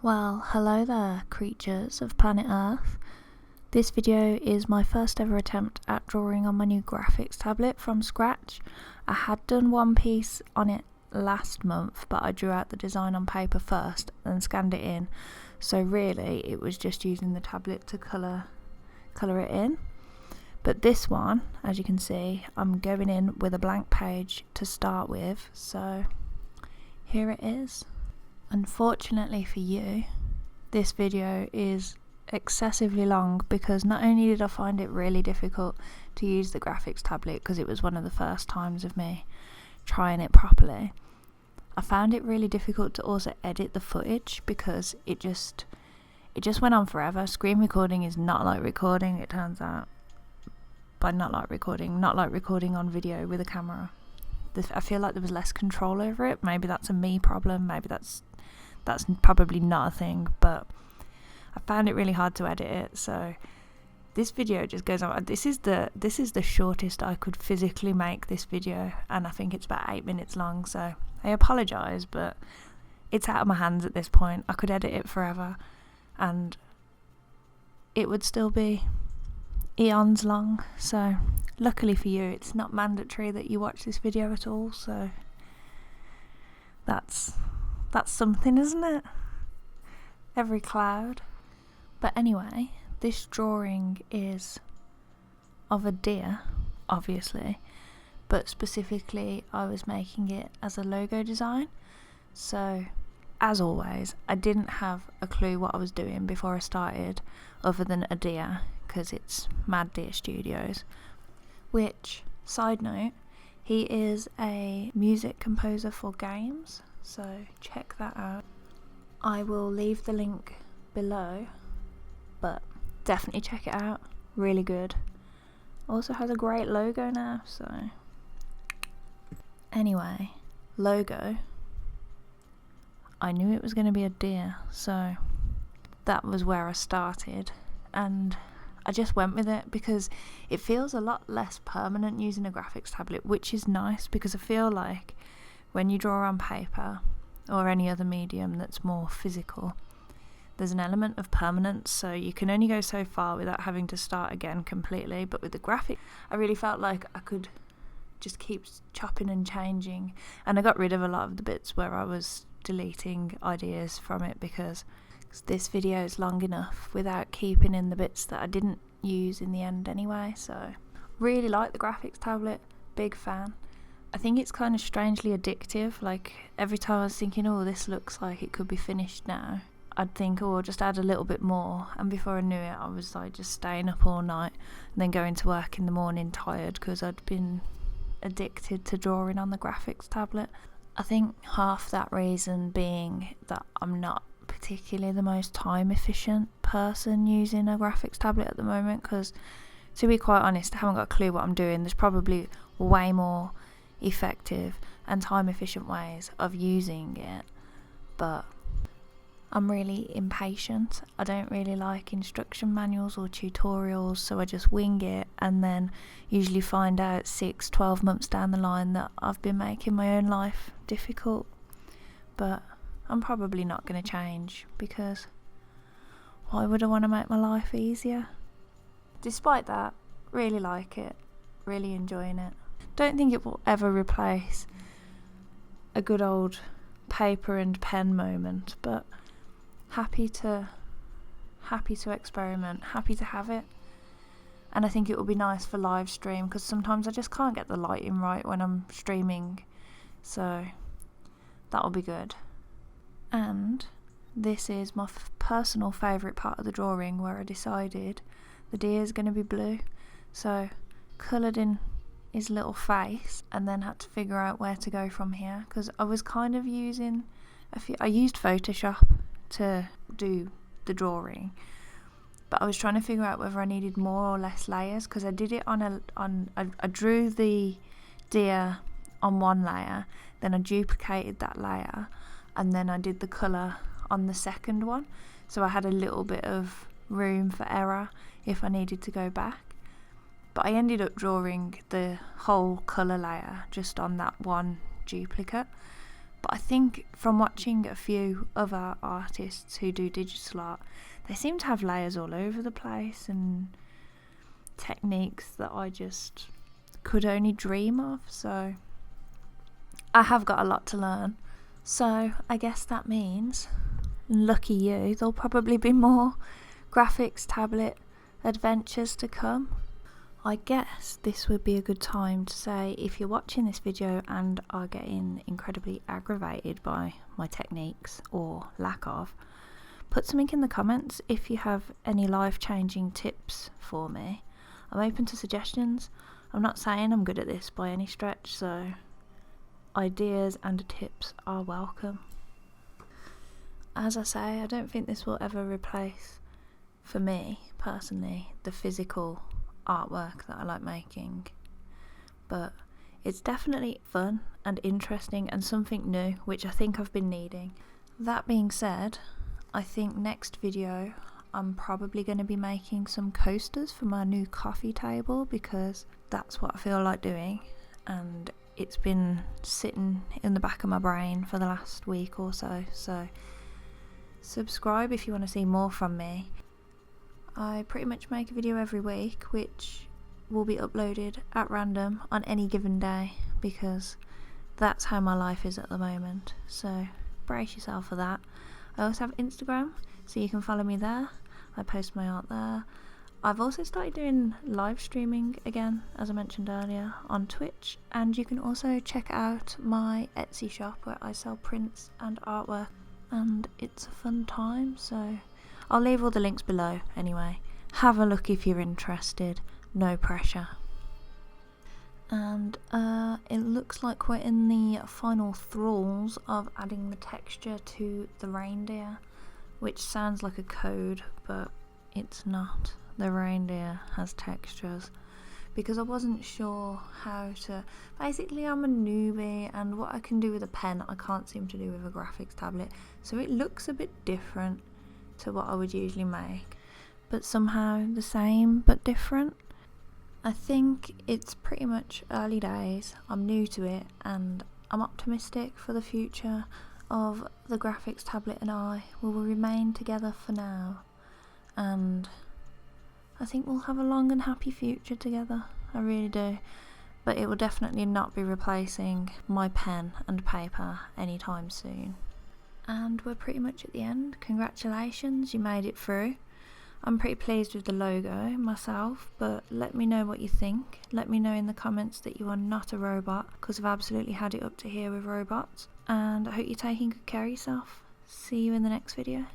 Well, hello there, creatures of planet Earth. This video is my first ever attempt at drawing on my new graphics tablet from scratch. I had done one piece on it last month, but I drew out the design on paper first and scanned it in. So really, it was just using the tablet to colour it in. But this one, as you can see, I'm going in with a blank page to start with, so here it is. Unfortunately for you, this video is excessively long because not only did I find it really difficult to use the graphics tablet because it was one of the first times of me trying it properly, I found it really difficult to also edit the footage because it just went on forever. Screen recording is not like recording, it turns out. By not like recording on video with a camera. I feel like there was less control over it. Maybe that's a me problem, maybe that's probably not a thing, but I found it really hard to edit it. So this video just goes on. This is the shortest I could physically make this video, and I think it's about 8 minutes long, so I apologise, but it's out of my hands at this point. I could edit it forever and it would still be eons long. So luckily for you, it's not mandatory that you watch this video at all, so that's something, isn't it? Every cloud. But anyway, this drawing is of a deer, obviously, but specifically I was making it as a logo design. So as always, I didn't have a clue what I was doing before I started, other than a deer, because it's Mad Deer Studios, which, side note, he is a music composer for games, so check that out. I will leave the link below, but definitely check it out, really good. Also has a great logo now, so anyway, logo. I knew it was going to be a deer, so that was where I started, and I just went with it because it feels a lot less permanent using a graphics tablet, which is nice because I feel like when you draw on paper or any other medium that's more physical, there's an element of permanence, so you can only go so far without having to start again completely. But with the graphic, I really felt like I could just keep chopping and changing, and I got rid of a lot of the bits where I was deleting ideas from it because this video is long enough without keeping in the bits that I didn't use in the end anyway. So really like the graphics tablet, big fan. I think it's kind of strangely addictive. Like every time I was thinking, oh, this looks like it could be finished now, I'd think, oh, I'll just add a little bit more, and before I knew it I was like just staying up all night and then going to work in the morning tired because I'd been addicted to drawing on the graphics tablet. I think half that reason being that I'm not particularly the most time efficient person using a graphics tablet at the moment, because to be quite honest, I haven't got a clue what I'm doing. There's probably way more effective and time efficient ways of using it, but I'm really impatient. I don't really like instruction manuals or tutorials, so I just wing it and then usually find out 6-12 months down the line that I've been making my own life difficult. But I'm probably not going to change because why would I want to make my life easier? Despite that, really like it, really enjoying it. Don't think it will ever replace a good old paper and pen moment, but happy to experiment, happy to have it. And I think it will be nice for live stream because sometimes I just can't get the lighting right when I'm streaming, so that'll be good. And this is my personal favourite part of the drawing, where I decided the deer is going to be blue, so coloured in his little face and then had to figure out where to go from here because I was kind of using I used Photoshop to do the drawing, but I was trying to figure out whether I needed more or less layers because I did it I drew the deer on one layer, then I duplicated that layer, and then I did the colour on the second one, so I had a little bit of room for error if I needed to go back. But I ended up drawing the whole colour layer just on that one duplicate, But I think from watching a few other artists who do digital art, they seem to have layers all over the place and techniques that I just could only dream of. So I have got a lot to learn. So I guess that means, lucky you, there'll probably be more graphics tablet adventures to come. I guess this would be a good time to say, if you're watching this video and are getting incredibly aggravated by my techniques or lack of, put something in the comments if you have any life-changing tips for me. I'm open to suggestions. I'm not saying I'm good at this by any stretch, so ideas and tips are welcome. As I say, I don't think this will ever replace, for me personally, the physical artwork that I like making, but it's definitely fun and interesting and something new, which I think I've been needing. That being said, I think next video I'm probably going to be making some coasters for my new coffee table, because that's what I feel like doing, and it's been sitting in the back of my brain for the last week or so. So subscribe if you want to see more from me. I pretty much make a video every week, which will be uploaded at random on any given day, because that's how my life is at the moment. So brace yourself for that. I also have Instagram, so you can follow me there. I post my art there. I've also started doing live streaming again, as I mentioned earlier, on Twitch, and you can also check out my Etsy shop where I sell prints and artwork, and it's a fun time. So I'll leave all the links below anyway. Have a look if you're interested, no pressure. And it looks like we're in the final thralls of adding the texture to the reindeer, which sounds like a code, but it's not. The reindeer has textures, because I wasn't sure how to. Basically, I'm a newbie, and what I can do with a pen I can't seem to do with a graphics tablet, so it looks a bit different to what I would usually make, but somehow the same but different. I think it's pretty much early days. I'm new to it, and I'm optimistic for the future of the graphics tablet, and I will remain together for now, and I think we'll have a long and happy future together. I really do. But it will definitely not be replacing my pen and paper anytime soon. And we're pretty much at the end. Congratulations, you made it through. I'm pretty pleased with the logo myself, but let me know what you think. Let me know in the comments that you are not a robot, because I've absolutely had it up to here with robots. And I hope you're taking good care of yourself. See you in the next video.